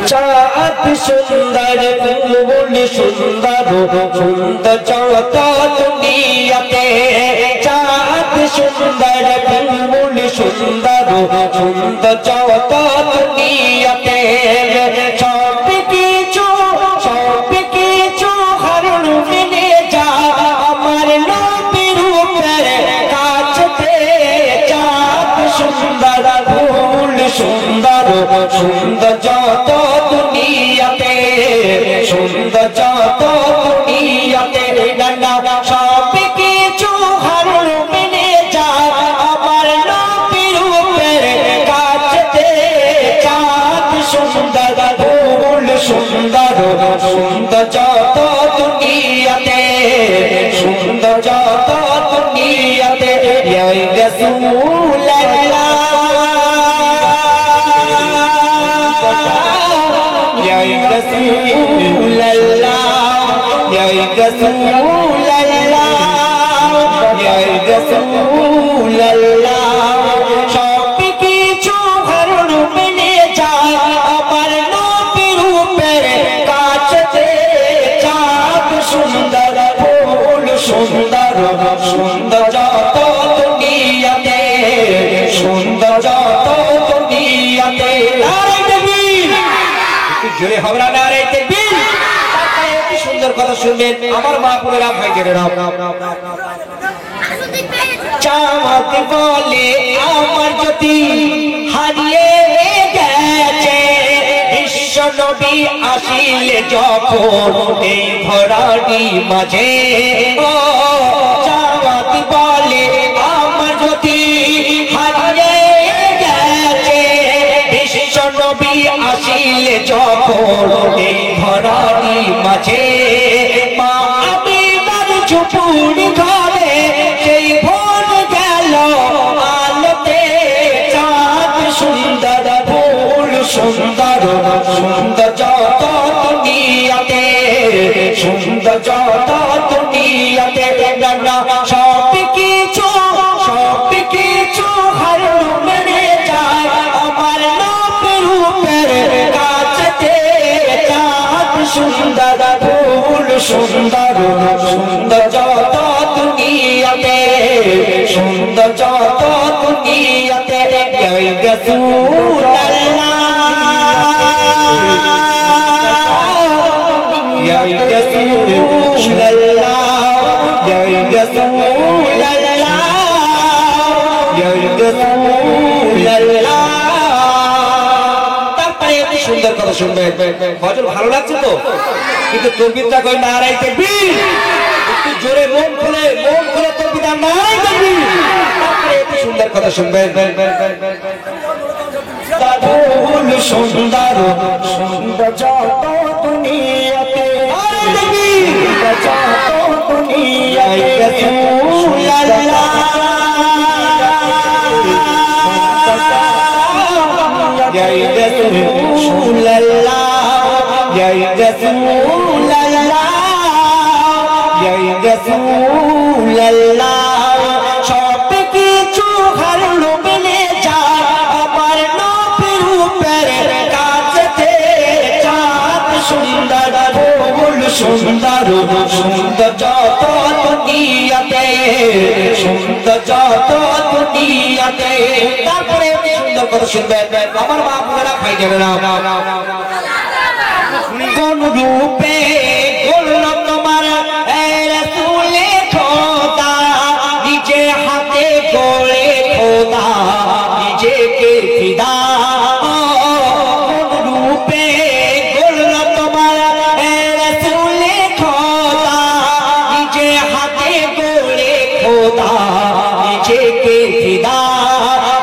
চাঁদ সুন্দর ফুল সুন্দর সুন্দর যত দুনিয়াতে চাঁদ সুন্দর ফুল সুন্দর সুন্দর যত দুনিয়াতে সব কিছু হারুন মিলে যা আমার নবীর রূপের কাছে চাঁদ সুন্দর ফুল সুন্দর সুন্দর যত দুনিয়াতে সুন্দর যত দুনিয়াতে নানা সব কিছু হারুন মিলে যা আমার নবীর রূপের কাছে চাঁদ সুন্দর ফুল সুন্দর সুন্দর যত দুনিয়াতে সুন্দর যত দুনিয়াতে ইয়া রাসূলুল্লাহ رسول الله يا رسول الله يا رسول الله সব কিছু হারুন মিলে যায় আমার নবীর রূপের কাছে চাঁদ সুন্দর ফুল সুন্দর সুন্দর যত দুনিয়াতে সুন্দর যত দুনিয়াতে জোরে হাওড়া নারে তাকবীর কি সুন্দর কথা শুনবেন আমার মা পুরেরা ভাইদেরা চাঁদ বলে আমার জ্যোতি হারিয়ে গেছে বিশ্ব নবী আসিলে যখন এই ধরাটি মাঝে ও চাঁদ বলে আমার জ্যোতি হারিয়ে নবী আসিলে যখন এই ধরাটি মাঝে মা আমিনার ঝুপুর ঘরে সেই ভোর গেল আলোতে চাঁদ সুন্দর ফুল সুন্দর সুন্দর যত দুনিয়াতে সুন্দর যত দুনিয়াতে নানা সব কিছু হারুন মেরে যায় আমার সুন্দর ফুল সুন্দর সুন্দর যত দুনিয়াতে সুন্দর যত দুনিয়াতে ইয়া রাসূলুল্লাহ ইয়া রাসূলুল্লাহ ইয়া রাসূলুল্লাহ ইয়া রাসূলুল্লাহ সুন্দর কথা শুনবেন ফজল ভালো লাগছে তো কিন্তু তকবীরটা কই নারায়ে তাকবীর একটু জোরে মন খুলে তকবীরটা নারায়ে তাকবীর তারপরে একটু সুন্দর কথা শুনবেন ফুল সুন্দর সুন্দর যত দুনিয়াতে নারায়ে তাকবীর যত দুনিয়াতে রাসূলুল্লাহ يا رسول الله يا رسول الله يا رسول الله সব কিছু হারুন মিলে যায় আমার নবীর রূপের কাছে চাঁদ সুন্দর ফুল সুন্দর সুন্দর যত দুনিয়াতে সুন্দর যত দুনিয়াতে তারপরে সুন্দর কথা শুনবেন আমার মা বোনেরা ভাইজানেরা কোন রূপে করল তোমার রাসূলে খোদা নিজে হাতে করে খোদা নিজেকে ফিদা কোন রূপে করল তোমার রাসূলে খোদা নিজে হাতে করে খোদা নিজেকে ফিদা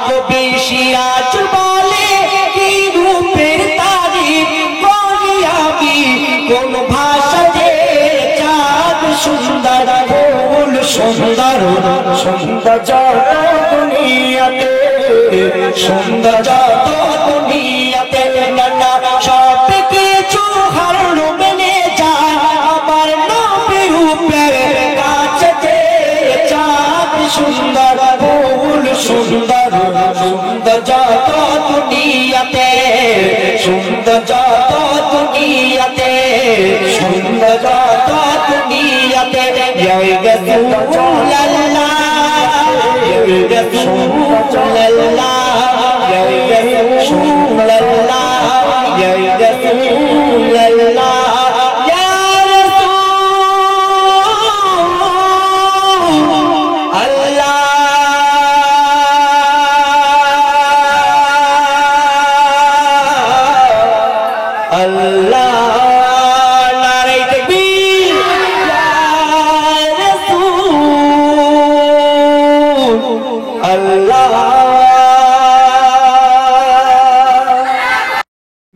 কবি সিরাজ বলে কি রূপের তারিফ করি আমি কোন ভাষাতে চাঁদ সুন্দর ফুল সুন্দর সুন্দর যত দুনিয়াতে সুন্দর যত দুনিয়াতে নানা সব কিছু যত দুনিয়াতে সুন্দর যত দুনিয়াতে সুন্দর যত দুনিয়াতে ইয়া রাসূলুল্লাহ ইয়া রাসূলুল্লাহ ইয়া রাসূলুল্লাহ ইয়া রাসূলুল্লাহ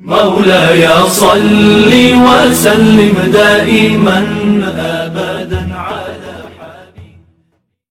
مولاي صل وسلم دائما أبدا